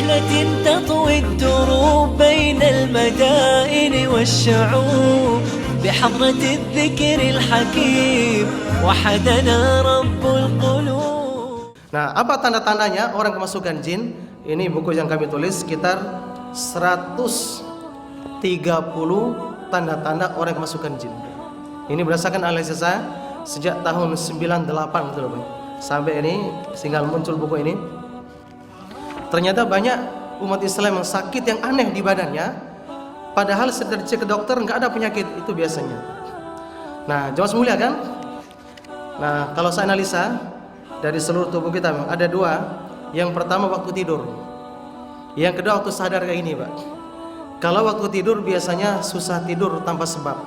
رحلة تطوي الدروب بين المدائن والشعوب بحضرة الذكر الحكيم وحدنا رب القلوب. Nah, apa tanda-tandanya orang kemasukan jin? Ini buku yang kami tulis sekitar 130 tanda-tanda orang kemasukan jin. Ini berdasarkan analisis saya sejak tahun 98 betul Bang. Sampai ini sehingga muncul buku ini. Ternyata banyak umat Islam yang sakit yang aneh di badannya, padahal setelah dicek ke dokter nggak ada penyakit itu biasanya. Nah, jemaah mulia kan? Nah, kalau saya analisa dari seluruh tubuh kita ada dua. Yang pertama waktu tidur, yang kedua waktu sadar kayak gini Pak. Kalau waktu tidur biasanya susah tidur tanpa sebab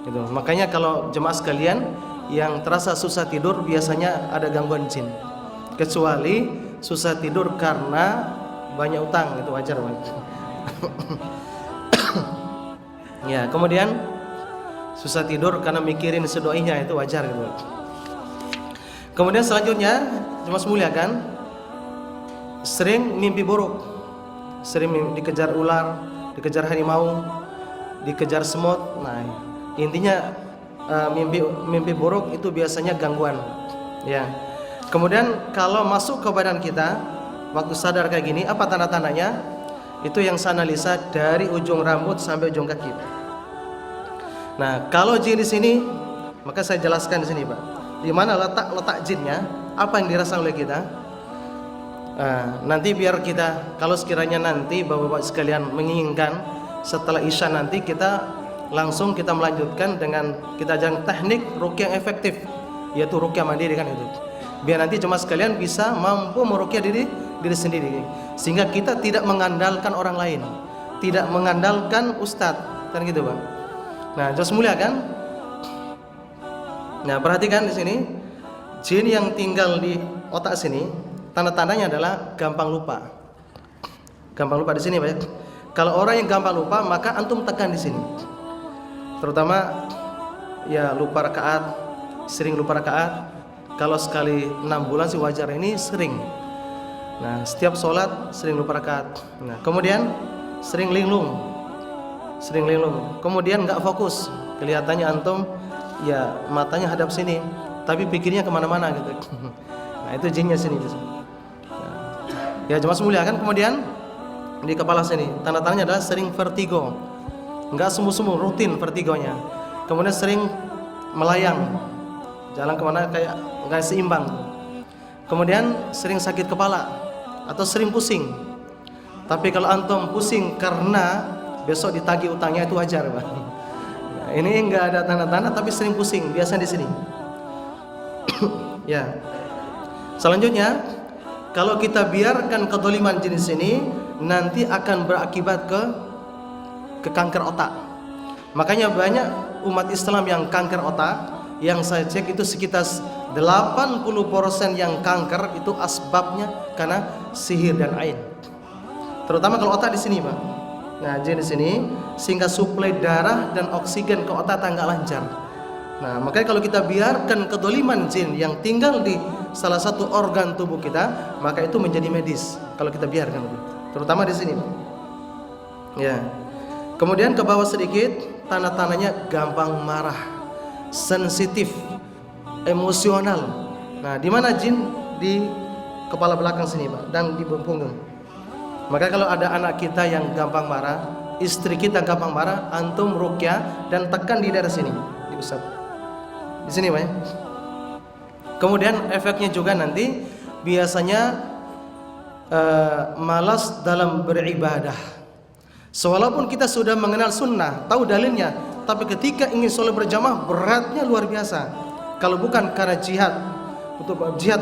gitu. Makanya kalau jemaah sekalian yang terasa susah tidur biasanya ada gangguan jin. Kecuali susah tidur karena banyak utang, itu wajar Pak. Ya, kemudian susah tidur karena mikirin sedoinya, itu wajar gitu. Kemudian selanjutnya jemaah mulia kan, sering mimpi buruk, sering dikejar ular, dikejar harimau, dikejar semut. Nah, intinya mimpi buruk itu biasanya gangguan. Ya. Kemudian kalau masuk ke badan kita, waktu sadar kayak gini, apa tanda-tandanya? Itu yang saya analisa dari ujung rambut sampai ujung kaki. Nah, kalau jin di sini, maka saya jelaskan di sini, Pak. Di mana letak jinnya? Apa yang dirasa oleh kita? Nanti biar kita, kalau sekiranya nanti bapak-bapak sekalian menginginkan, setelah isya nanti kita langsung kita melanjutkan dengan kita ajarkan teknik ruqyah yang efektif, yaitu ruqyah mandiri kan itu. Biar nanti cuma sekalian bisa mampu meruqyah diri sendiri, sehingga kita tidak mengandalkan orang lain, tidak mengandalkan ustadz, kan gitu Bang. Nah, jelas mulia kan? Nah, perhatikan di sini, jin yang tinggal di otak sini, tanda-tandanya adalah gampang lupa. Gampang lupa di sini, Pak. Kalau orang yang gampang lupa, maka antum tekan di sini. Terutama ya lupa rakaat, sering lupa rakaat. Kalau sekali 6 bulan sih wajar, ini sering. Nah, setiap sholat sering lupa rakaat. Nah, kemudian sering linglung. Kemudian nggak fokus. Kelihatannya antum ya matanya hadap sini, tapi pikirnya kemana-mana gitu. Nah, itu jinnya sini. Ya jemaah mulia kan. Kemudian di kepala sini tanda-tandanya adalah sering vertigo, nggak semu-semu, rutin vertigonya. Kemudian sering melayang, jalan kemana kayak nggak seimbang. Kemudian sering sakit kepala atau sering pusing. Tapi kalau antum pusing karena besok ditagih utangnya, itu wajar Pak. Nah, ini nggak ada tanda-tanda tapi sering pusing, biasa di sini. Ya. Selanjutnya, kalau kita biarkan kedoliman jenis ini, nanti akan berakibat ke kanker otak. Makanya banyak umat Islam yang kanker otak, yang saya cek itu sekitar 80% yang kanker itu asbabnya karena sihir dan ain. Terutama kalau otak di sini, Pak. Nah, jin di sini sehingga suplai darah dan oksigen ke otak nggak lancar. Nah, makanya kalau kita biarkan kedoliman jin yang tinggal di salah satu organ tubuh kita, maka itu menjadi medis kalau kita biarkan itu. Terutama di sini. Ya. Kemudian ke bawah sedikit, tanda-tandanya gampang marah, sensitif, emosional. Nah, di mana jin? Di kepala belakang sini, Pak, dan di punggung. Maka kalau ada anak kita yang gampang marah, istri kita gampang marah, antum ruqyah dan tekan di daerah sini, di pusat. Di sini, Pak. Kemudian efeknya juga nanti biasanya malas dalam beribadah. Walaupun kita sudah mengenal sunnah, tahu dalilnya, tapi ketika ingin sholat berjamaah beratnya luar biasa. Kalau bukan karena jihad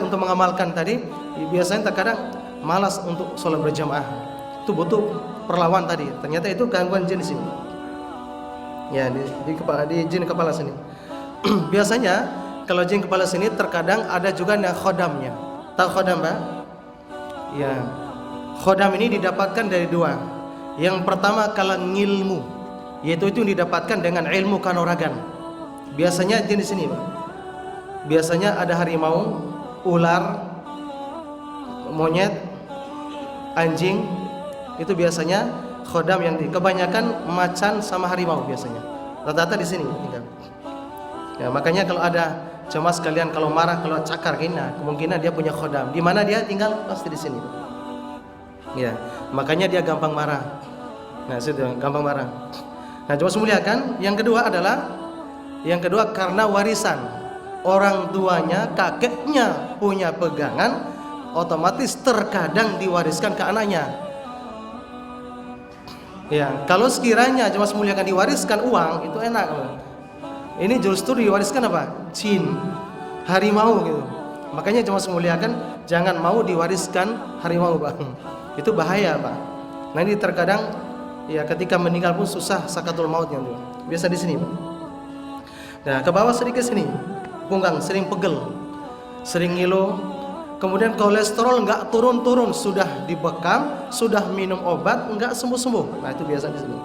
untuk mengamalkan tadi, biasanya terkadang malas untuk sholat berjamaah. Itu butuh perlawan tadi. Ternyata itu gangguan jin di sini. Ya, di jin kepala sini. Biasanya kalau jin kepala sini terkadang ada juga khodamnya. Tahu khodam, Pak? Ya. Khodam ini didapatkan dari dua. Yang pertama kalau ngilmu, yaitu itu didapatkan dengan ilmu kanuragan. Biasanya jin di sini, Pak. Biasanya ada harimau, ular, monyet, anjing, itu biasanya khodam yang kebanyakan macan sama harimau biasanya. Rata-rata di sini tinggal. Ya, makanya kalau ada jemaah sekalian kalau marah, kalau cakar kena, kemungkinan dia punya khodam. Di mana dia tinggal? Pasti di sini. Ya, makanya dia gampang marah. Nah, situ gampang marah. Nah, coba muliakan. Yang kedua karena warisan. Orang tuanya, kakeknya punya pegangan, otomatis terkadang diwariskan ke anaknya. Ya, kalau sekiranya jemaah muliakan diwariskan uang, itu enak. Ini justru diwariskan apa? Jin, harimau gitu. Makanya jemaah muliakan jangan mau diwariskan harimau, Pak. Itu bahaya, Pak. Nah, ini terkadang ya ketika meninggal pun susah sakatul mautnya tuh. Biasa di sini, Pak. Nah, ke bawah sedikit sini. Punggang sering pegel, sering ngilu, kemudian kolesterol nggak turun-turun, sudah dibekam, sudah minum obat nggak sembuh-sembuh. Nah, itu biasa di sini.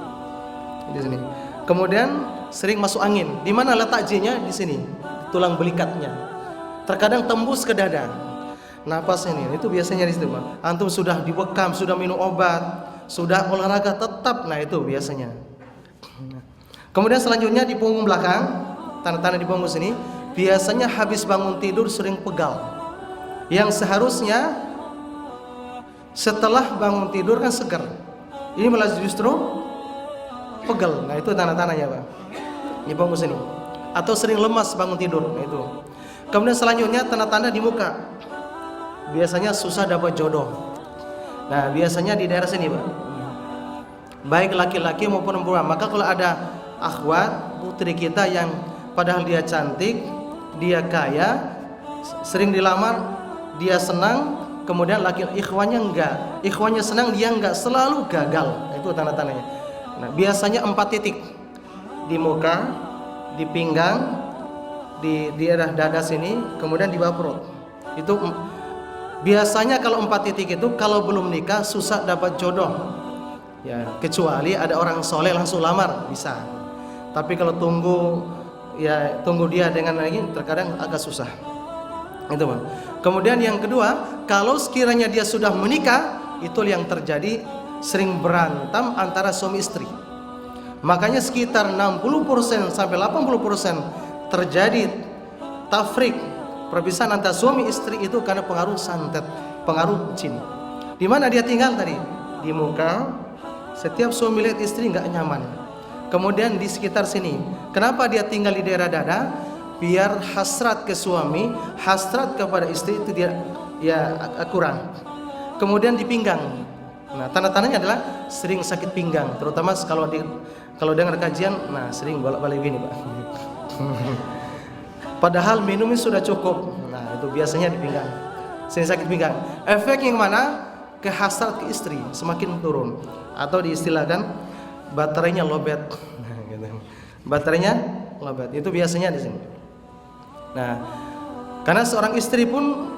Di sini. Kemudian sering masuk angin. Di mana letak J-nya? Di sini. Tulang belikatnya. Terkadang tembus ke dada. Napas ini, itu biasanya di situ, Pak. Antum sudah dibekam, sudah minum obat, sudah olahraga tetap. Nah, itu biasanya. Kemudian selanjutnya di punggung belakang, tanda-tanda di punggung sini, biasanya habis bangun tidur sering pegal. Yang seharusnya setelah bangun tidur kan segar. Ini malah justru pegal. Nah, itu tanda-tandanya, Pak. Di punggung sini. Atau sering lemas bangun tidur. Nah, itu. Kemudian selanjutnya tanda-tanda di muka. Biasanya susah dapat jodoh. Nah, biasanya di daerah sini, Pak. Baik laki-laki maupun perempuan. Maka kalau ada akhwat putri kita yang padahal dia cantik, dia kaya, sering dilamar, dia senang, kemudian ikhwannya enggak, ikhwannya senang, dia enggak, selalu gagal. Itu tanda-tandanya. Nah, biasanya 4 titik di muka, di pinggang, di daerah dada sini, kemudian di bawah perut. Itu biasanya kalau 4 titik itu kalau belum nikah susah dapat jodoh. Ya, kecuali ada orang soleh langsung lamar bisa. Tapi kalau tunggu dia dengan lagi terkadang agak susah. Itu, Bang. Kemudian yang kedua, kalau sekiranya dia sudah menikah, itu yang terjadi sering berantem antara suami istri. Makanya sekitar 60% sampai 80% terjadi tafrik, perpisahan antara suami istri itu karena pengaruh santet, pengaruh jin. Di mana dia tinggal tadi? Di muka. Setiap suami lihat istri nggak nyaman. Kemudian di sekitar sini. Kenapa dia tinggal di daerah dada? Biar hasrat ke suami, hasrat kepada istri itu dia kurang. Kemudian di pinggang. Nah, tanda-tandanya adalah sering sakit pinggang, terutama kalau dengar kajian, nah sering bolak-balik gini, Pak. Padahal minumnya sudah cukup. Nah, itu biasanya di pinggang. Sering sakit pinggang. Efek yang mana? Ke hasrat ke istri semakin turun, atau diistilahkan baterainya lowbat. Baterainya lowbat. Itu biasanya di sini. Nah, karena seorang istri pun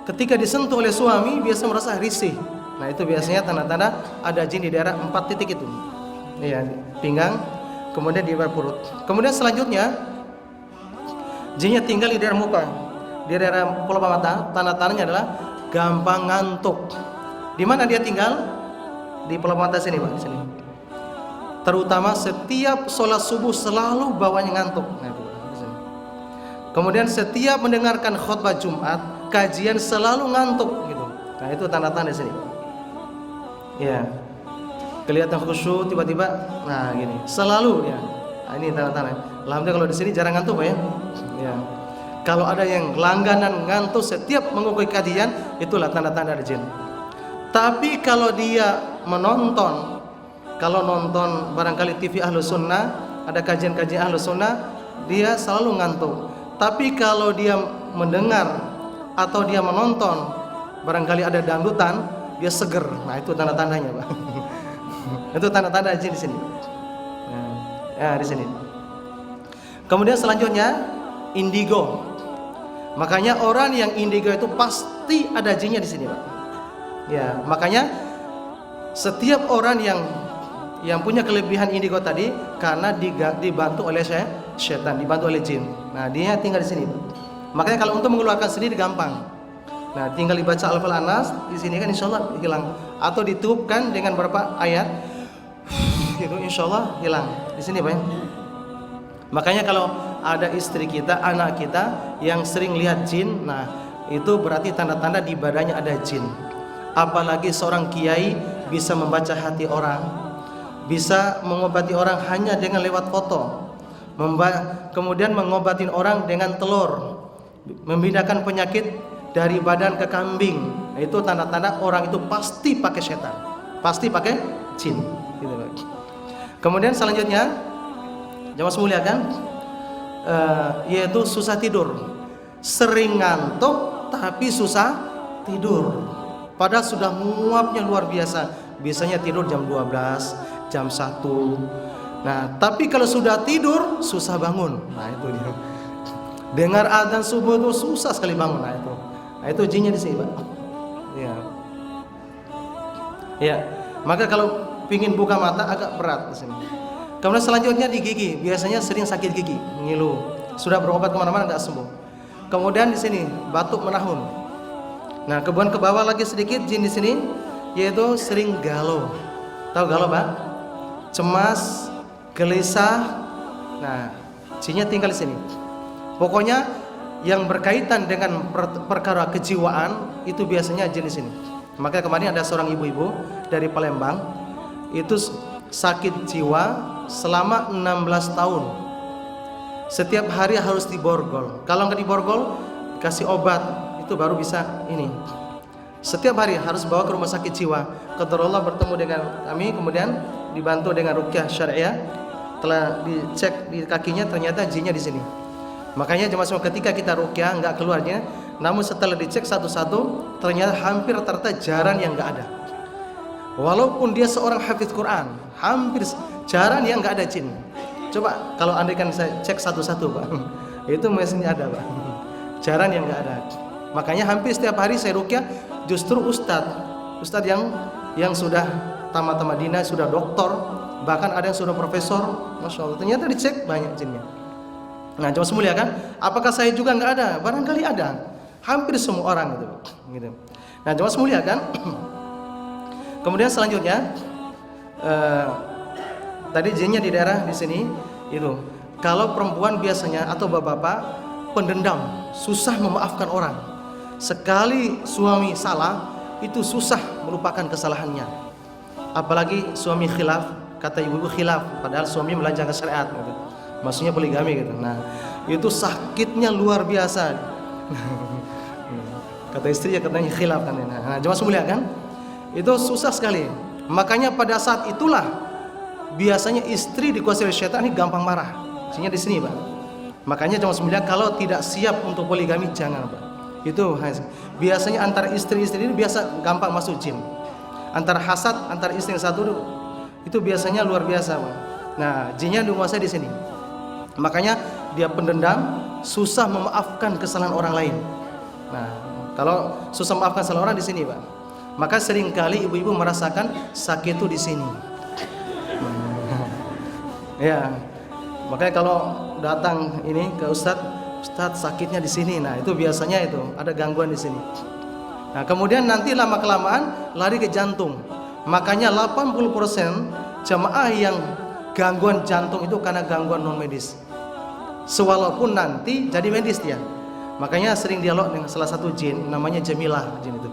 ketika disentuh oleh suami biasa merasa risih. Nah, itu biasanya tanda-tanda ada jin di daerah 4 titik itu. Iya, pinggang, kemudian di bawah perut. Kemudian selanjutnya jinnya tinggal di daerah muka, di daerah pelopak mata. Tanda-tandanya adalah gampang ngantuk. Di mana dia tinggal? Di pelopak mata sini, Pak, di sini. Terutama setiap sholat subuh selalu bawanya ngantuk. Nah, itu, di sini. Kemudian setiap mendengarkan khutbah Jumat, kajian selalu ngantuk gitu. Nah, itu tanda-tanda di sini. Ya. Kelihatan khusyuk tiba-tiba, nah gini, selalu ya. Nah, ini tanda-tanda. Alhamdulillah kalau di sini jarang ngantuk, Pak, ya. Ya. Kalau ada yang langganan ngantuk setiap mengikuti kajian, itulah tanda-tanda ada jin. Tapi kalau dia menonton, kalau nonton barangkali TV Ahlus Sunnah, ada kajian-kajian Ahlus Sunnah, dia selalu ngantuk. Tapi kalau dia mendengar atau dia menonton, barangkali ada dangdutan, dia seger. Nah, itu tanda-tandanya, Pak. Itu tanda-tanda jin di sini. Ya, di sini. Kemudian selanjutnya indigo. Makanya orang yang indigo itu pasti ada jinnya di sini, Pak. Ya, makanya setiap orang yang punya kelebihan indigo tadi karena dibantu oleh setan, dibantu oleh jin. Nah, dia tinggal di sini, Pak. Makanya kalau untuk mengeluarkan sendiri gampang. Nah, tinggal dibaca Al-Falaq An-Nas di sini kan insyaallah hilang atau ditiupkan dengan berapa ayat, itu insya Allah hilang. Di sini Pak. Makanya kalau ada istri kita, anak kita yang sering lihat jin, nah itu berarti tanda-tanda di badannya ada jin. Apalagi seorang kiai bisa membaca hati orang, bisa mengobati orang hanya dengan lewat foto, kemudian mengobatin orang dengan telur, memindahkan penyakit dari badan ke kambing. Nah, itu tanda-tanda orang itu pasti pakai setan, pasti pakai jin gitu. Kemudian selanjutnya jamaah semuliakan, yaitu susah tidur, sering ngantuk tapi susah tidur, padahal sudah nguapnya luar biasa, biasanya tidur jam 12, jam 1. Nah, tapi kalau sudah tidur susah bangun. Nah, itu dia. Dengar adzan subuh itu susah sekali bangun. Nah, itu jinnya di sini, Pak. Ya. Ya. Maka kalau pingin buka mata agak berat di sini. Kemudian selanjutnya di gigi, biasanya sering sakit gigi, ngilu. Sudah berobat kemana-mana nggak sembuh. Kemudian di sini batuk menahun. Nah, kemudian ke bawah lagi sedikit jin di sini, yaitu sering galau. Tahu galau, Pak? Cemas, gelisah. Nah, jinnya tinggal di sini. Pokoknya yang berkaitan dengan perkara kejiwaan itu biasanya jin di sini. Maka kemarin ada seorang ibu-ibu dari Palembang itu sakit jiwa selama 16 tahun. Setiap hari harus diborgol. Kalau nggak diborgol, kasih obat itu baru bisa ini. Setiap hari harus bawa ke rumah sakit jiwa. Qadarullah bertemu dengan kami, kemudian dibantu dengan ruqyah syariah. Telah dicek di kakinya, ternyata jinnya di sini. Makanya jemaah semua ketika kita ruqyah nggak keluarnya, namun setelah dicek satu-satu ternyata hampir rata-rata jarang yang nggak ada. Walaupun dia seorang hafiz Quran, hampir jarang yang nggak ada jin. Coba kalau andaikan saya cek satu-satu, Pak, itu mestinya ada, Pak. Jarang yang nggak ada. Makanya hampir setiap hari saya ruqyah justru ustadz yang sudah tamat Madinah, sudah doktor, bahkan ada yang sudah profesor, masya Allah. Ternyata dicek banyak jinnya. Nah, coba semulia kan? Apakah saya juga nggak ada? Barangkali ada. Hampir semua orang gitu. Nah, coba semulia kan? Kemudian selanjutnya, tadi jinnya di daerah di sini itu. Kalau perempuan biasanya atau bapak-bapak pendendam, susah memaafkan orang. Sekali suami salah, itu susah melupakan kesalahannya. Apalagi suami khilaf, kata ibu-ibu khilaf, padahal suami melanjangkan syariat gitu. Maksudnya poligami gitu. Nah, itu sakitnya luar biasa. Kata istri ya katanya khilaf kan. Nah, jemaah mulia kan? Itu susah sekali. Makanya pada saat itulah biasanya istri dikuasai oleh syaitan ini gampang marah. Isinya di sini, Pak. Makanya jemaah mulia kalau tidak siap untuk poligami jangan, Pak. Itu biasanya antara istri-istri ini biasa gampang masuk jin. Antara hasad antara istri yang satu itu biasanya luar biasa, Pak. Nah, jinnya dikuasai di sini. Makanya dia pendendam, susah memaafkan kesalahan orang lain. Nah, kalau susah memaafkan kesalahan orang di sini, Pak. Maka seringkali ibu-ibu merasakan sakit itu di sini. Ya. Makanya kalau datang ini ke Ustadz sakitnya di sini. Nah, itu biasanya itu ada gangguan di sini. Nah, kemudian nanti lama-kelamaan lari ke jantung. Makanya 80% jamaah yang gangguan jantung itu karena gangguan non medis. Sewalaupun nanti jadi medis dia. Makanya sering dialog dengan salah satu jin namanya Jamilah jin itu.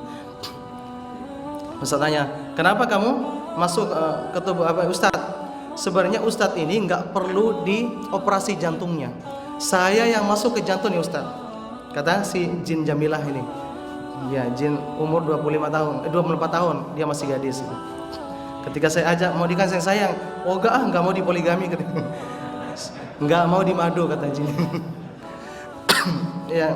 Ustaz tanya, "Kenapa kamu masuk ke tubuh Ustaz?" Sebenarnya Ustaz ini nggak perlu dioperasi jantungnya. Saya yang masuk ke jantung nih Ustaz. Kata si jin Jamilah ini. Ya, jin umur 25 tahun, 24 tahun, dia masih gadis gitu. Ketika saya ajak mau dikasih sayang, oh enggak mau dipoligami gitu. Enggak mau dimadu kata jin. Ya.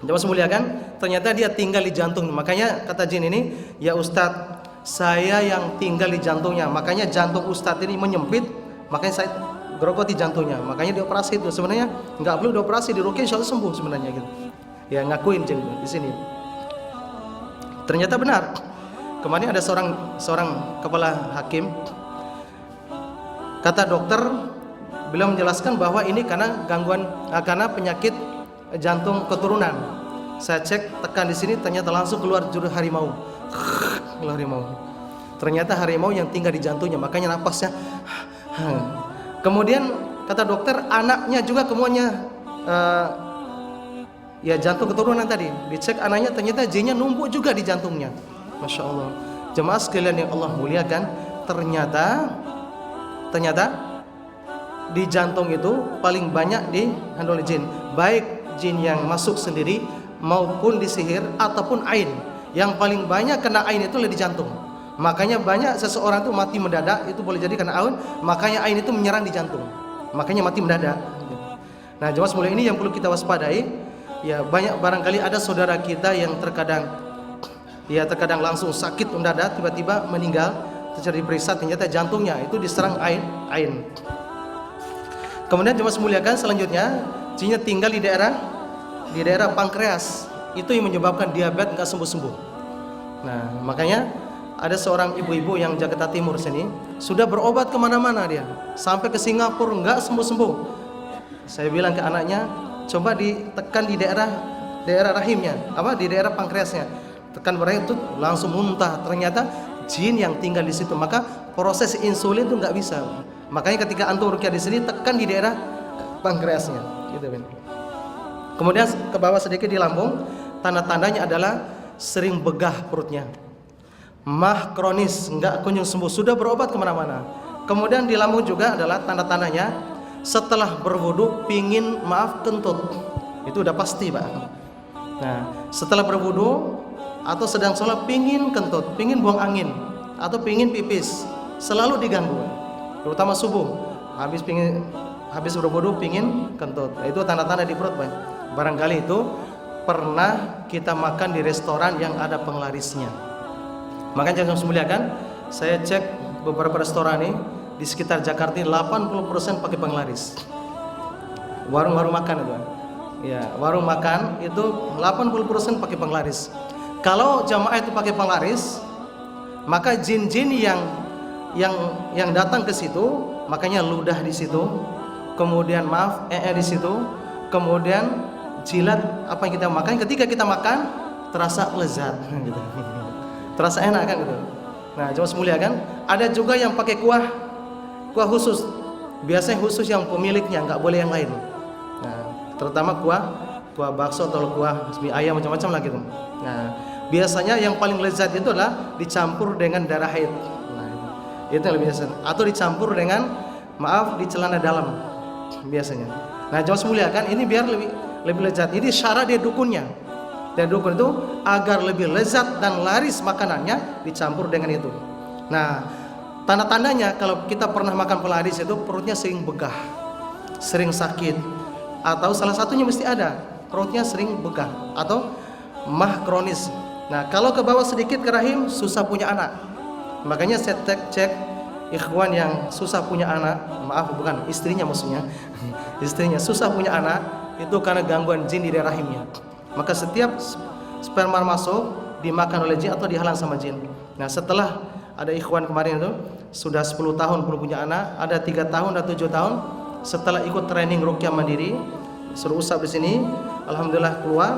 Coba semulia kan? Ternyata dia tinggal di jantung. Makanya kata jin ini, "Ya Ustadz, saya yang tinggal di jantungnya." Makanya jantung Ustadz ini menyempit, makanya saya gerogoti jantungnya. Makanya dioperasi itu. Sebenarnya enggak perlu dioperasi, di ruqyah insyaallah sembuh sebenarnya gitu. Ya, ngakuin jin di sini. Ternyata benar. Kemarin ada seorang kepala hakim, kata dokter, beliau menjelaskan bahwa ini karena karena penyakit jantung keturunan. Saya cek tekan di sini ternyata langsung keluar jurus harimau. kalau harimau. Ternyata harimau yang tinggal di jantungnya, makanya napasnya. Kemudian kata dokter, anaknya juga semuanya ya jantung keturunan tadi. Dicek anaknya, ternyata jinnya numpuk juga di jantungnya. Masya Allah. Jemaah sekalian yang Allah muliakan, ternyata di jantung itu paling banyak dihandle jin, baik jin yang masuk sendiri maupun disihir ataupun ain. Yang paling banyak kena ain itu di jantung. Makanya banyak seseorang itu mati mendadak, itu boleh jadi karena ain. Makanya ain itu menyerang di jantung, makanya mati mendadak. Nah, jemaah sekalian, ini yang perlu kita waspadai. Ya, banyak barangkali ada saudara kita yang terkadang langsung sakit mendadak, tiba-tiba meninggal, terjadi periksa ternyata jantungnya itu diserang ain. Kemudian jemaah sekalian, selanjutnya jinnya tinggal di daerah pankreas. Itu yang menyebabkan diabetes nggak sembuh-sembuh. Nah, makanya ada seorang ibu-ibu yang Jakarta Timur sini sudah berobat kemana-mana dia, sampai ke Singapura nggak sembuh-sembuh. Saya bilang ke anaknya, coba ditekan di daerah rahimnya, di daerah pankreasnya, tekan barangnya itu langsung muntah. Ternyata jin yang tinggal di situ, maka proses insulin itu nggak bisa. Makanya ketika antum ruqyah di sini, tekan di daerah pankreasnya, gitu kan. Kemudian ke bawah sedikit di lambung, tanda-tandanya adalah sering begah perutnya, mah kronis, nggak kunjung sembuh, sudah berobat kemana-mana. Kemudian di lambung juga adalah tanda-tandanya setelah berwudu pingin kentut, itu udah pasti Pak. Nah, setelah berwudu atau sedang sholat pingin kentut, pingin buang angin, atau pingin pipis, selalu diganggu, terutama subuh, habis berwudu pingin kentut. Nah, itu tanda-tanda di perut Pak. Barangkali itu pernah kita makan di restoran yang ada penglarisnya. Makanya jangan muliakan, saya cek beberapa restoran nih di sekitar Jakarta 80% pakai penglaris. Warung-warung makan itu. Ya, warung makan itu 80% pakai penglaris. Kalau jamaah itu pakai penglaris, maka jin-jin yang datang ke situ, makanya ludah di situ, kemudian di situ, kemudian jilat apa yang kita makan. Ketika kita makan terasa lezat gitu. Terasa enak kan gitu. Nah, jemaah muliakan, ada juga yang pakai kuah khusus. Biasanya khusus yang pemiliknya, nggak boleh yang lain. Nah, terutama kuah bakso atau kuah mie ayam macam-macam lah gitu. Nah, biasanya yang paling lezat itu adalah dicampur dengan darah haid. Nah, itu yang lebih lezat. Atau dicampur dengan di celana dalam biasanya. Nah, jemaah muliakan, ini biar lebih lezat. Ini syarat dia dukunnya. Dan dukun itu agar lebih lezat dan laris makanannya dicampur dengan itu. Nah, tanda-tandanya kalau kita pernah makan pelaris itu perutnya sering begah, sering sakit, atau salah satunya mesti ada, perutnya sering begah atau mah kronis. Nah, kalau ke bawah sedikit ke rahim, susah punya anak. Makanya saya cek ikhwan yang susah punya anak, bukan istrinya maksudnya, istrinya susah punya anak, itu karena gangguan jin di daerah rahimnya. Maka setiap sperma masuk dimakan oleh jin atau dihalang sama jin. Nah, setelah ada ikhwan kemarin itu sudah 10 tahun belum punya anak, ada 3 tahun dan 7 tahun setelah ikut training ruqyah mandiri, suruh usap di sini, alhamdulillah keluar.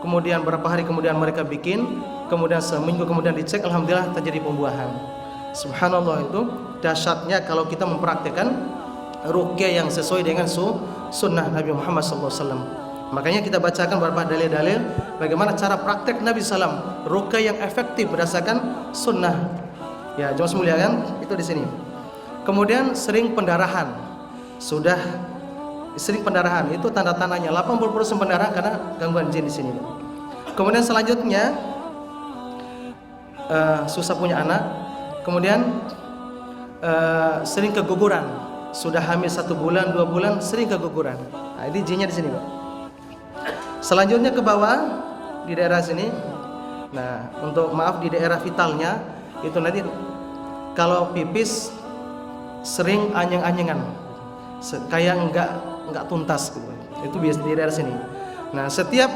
Kemudian berapa hari kemudian mereka bikin, kemudian seminggu kemudian dicek, alhamdulillah terjadi pembuahan. Subhanallah, itu dahsyatnya kalau kita mempraktikkan ruqyah yang sesuai dengan sunnah Nabi Muhammad SAW. Makanya kita bacakan beberapa dalil-dalil bagaimana cara praktek Nabi SAW, ruqyah yang efektif berdasarkan sunnah. Ya, jemaah muliakan, itu di sini. Kemudian sering pendarahan. Sudah sering pendarahan, itu tanda-tandanya 80% pendarahan karena gangguan jin di sini. Kemudian selanjutnya susah punya anak. Kemudian sering keguguran. Sudah hamil 1 bulan, 2 bulan sering keguguran. Nah, ini jinnya di sini, Pak. Selanjutnya ke bawah di daerah sini. Nah, untuk di daerah vitalnya itu nanti kalau pipis sering anyeng-anyengan, kayak enggak tuntas gitu. Itu biasa di daerah sini. Nah, setiap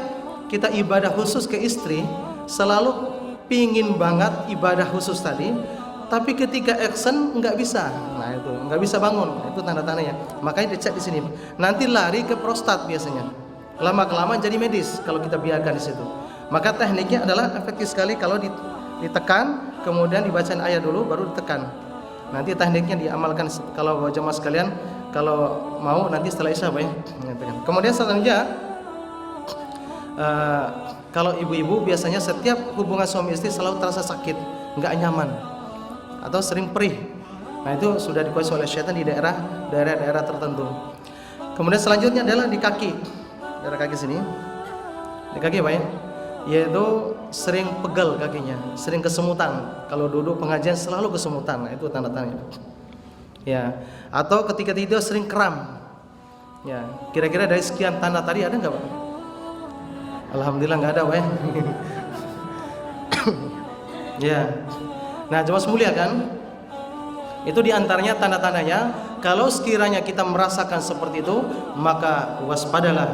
kita ibadah khusus ke istri selalu pingin banget ibadah khusus tadi, tapi ketika action nggak bisa. Nah, itu nggak bisa bangun, itu tanda-tandanya. Makanya dicek di sini. Nanti lari ke prostat biasanya. Lama-kelamaan jadi medis kalau kita biarkan di situ. Maka tekniknya adalah efektif sekali kalau ditekan, kemudian dibacain ayat dulu, baru ditekan. Nanti tekniknya diamalkan kalau jemaah sekalian, kalau mau nanti setelah Isya, Pak ya. Kemudian selanjutnya, kalau ibu-ibu biasanya setiap hubungan suami istri selalu terasa sakit, nggak nyaman, atau sering perih. Nah itu sudah dikuasai oleh syaitan di daerah-daerah tertentu. Kemudian selanjutnya adalah di kaki, daerah kaki sini, di kaki Pak ya, yaitu sering pegel kakinya, sering kesemutan. Kalau duduk pengajian selalu kesemutan, nah, itu tanda-tandanya. Ya, atau ketika tidur sering kram. Ya, kira-kira dari sekian tanda tadi ada nggak Pak? Alhamdulillah nggak ada Pak ya. Ya, nah jemaah mulia kan, itu diantaranya tanda-tandanya. Kalau sekiranya kita merasakan seperti itu, maka waspadalah.